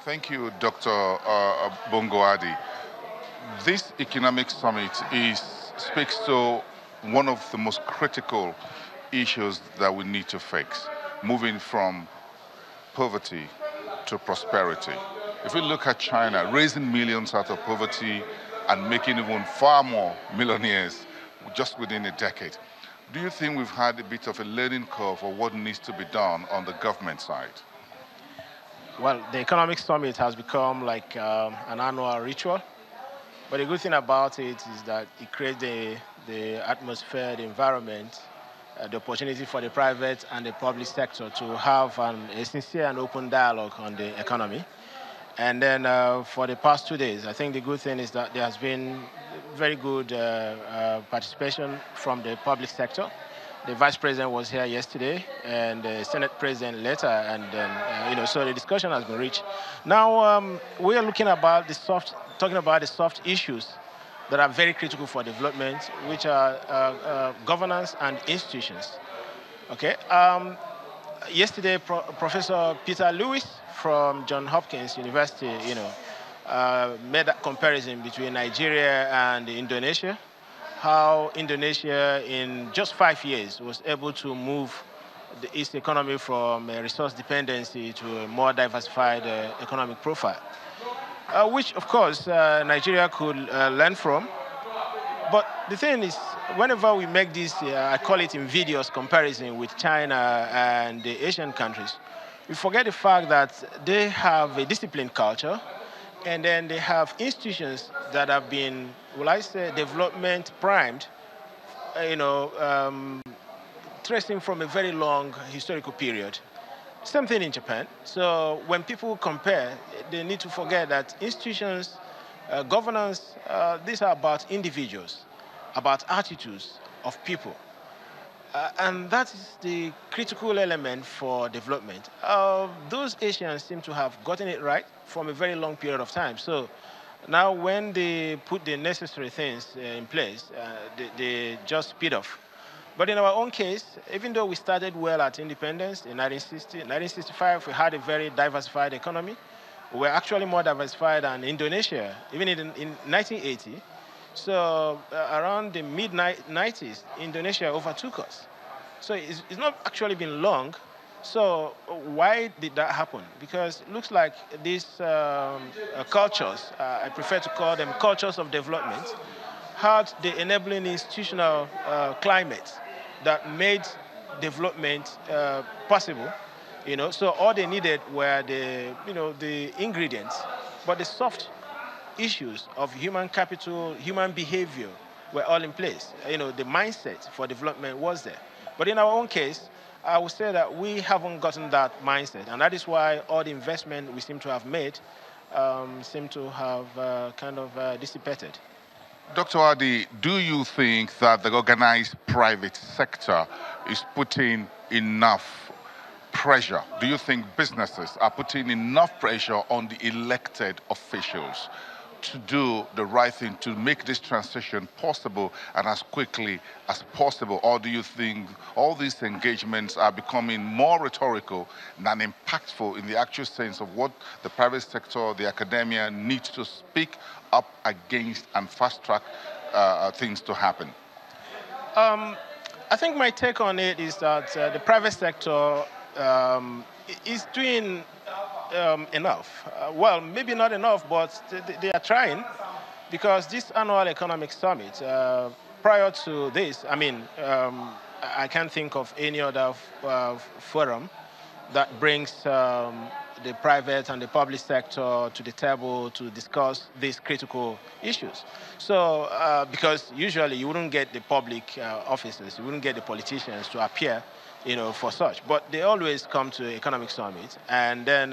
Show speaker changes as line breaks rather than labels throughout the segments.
Thank you, Dr. Bongoadi. This economic summit speaks to one of the most critical issues that we need to fix, moving from poverty to prosperity. If we look at China, raising millions out of poverty and making even far more millionaires just within a decade. Do you think we've had a bit of a learning curve for what needs to be done on the government side?
Well, the economic summit has become like an annual ritual. But the good thing about it is that it creates the atmosphere, the environment, the opportunity for the private and the public sector to have a sincere and open dialogue on the economy. And then for the past 2 days, I think the good thing is that there has been very good participation from the public sector. The vice president was here yesterday, and the Senate president later, and then so the discussion has been reached. Now we are talking about the soft issues that are very critical for development, which are governance and institutions. Okay. Yesterday, Professor Peter Lewis from Johns Hopkins University, made that comparison between Nigeria and Indonesia, how Indonesia in just 5 years was able to move the East economy from a resource dependency to a more diversified economic profile, which of course Nigeria could learn from. But the thing is, whenever we make this, I call it invidious comparison with China and the Asian countries, we forget the fact that they have a disciplined culture, and then they have institutions that have been, will I say, development primed, tracing from a very long historical period. Same thing in Japan. So when people compare, they need to forget that institutions, governance, these are about individuals, about attitudes of people. And that is the critical element for development. Those Asians seem to have gotten it right from a very long period of time. So now when they put the necessary things in place, they just speed off. But in our own case, even though we started well at independence in 1965, we had a very diversified economy. We were actually more diversified than Indonesia, even in 1980. So around the mid-90s, Indonesia overtook us. So it's not actually been long. So why did that happen? Because it looks like these cultures, I prefer to call them cultures of development, had the enabling institutional climate that made development possible. So all they needed were the ingredients, but the soft issues of human capital, human behavior were all in place. The mindset for development was there. But in our own case, I would say that we haven't gotten that mindset, and that is why all the investment we seem to have made seem to have kind of dissipated.
Dr. Adi, do you think that the organized private sector is putting enough pressure? Do you think businesses are putting enough pressure on the elected officials to do the right thing to make this transition possible and as quickly as possible? Or do you think all these engagements are becoming more rhetorical than impactful in the actual sense of what the private sector, the academia needs to speak up against and fast track things to happen?
I think my take on it is that the private sector is doing enough. Well, maybe not enough, but they are trying, because this annual economic summit, prior to this, I can't think of any other forum that brings the private and the public sector to the table to discuss these critical issues. So, because usually you wouldn't get the public officers, you wouldn't get the politicians to appear for such. But they always come to economic summit. And then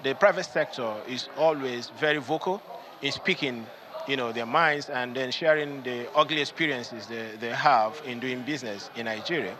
the private sector is always very vocal in speaking, their minds, and then sharing the ugly experiences they have in doing business in Nigeria.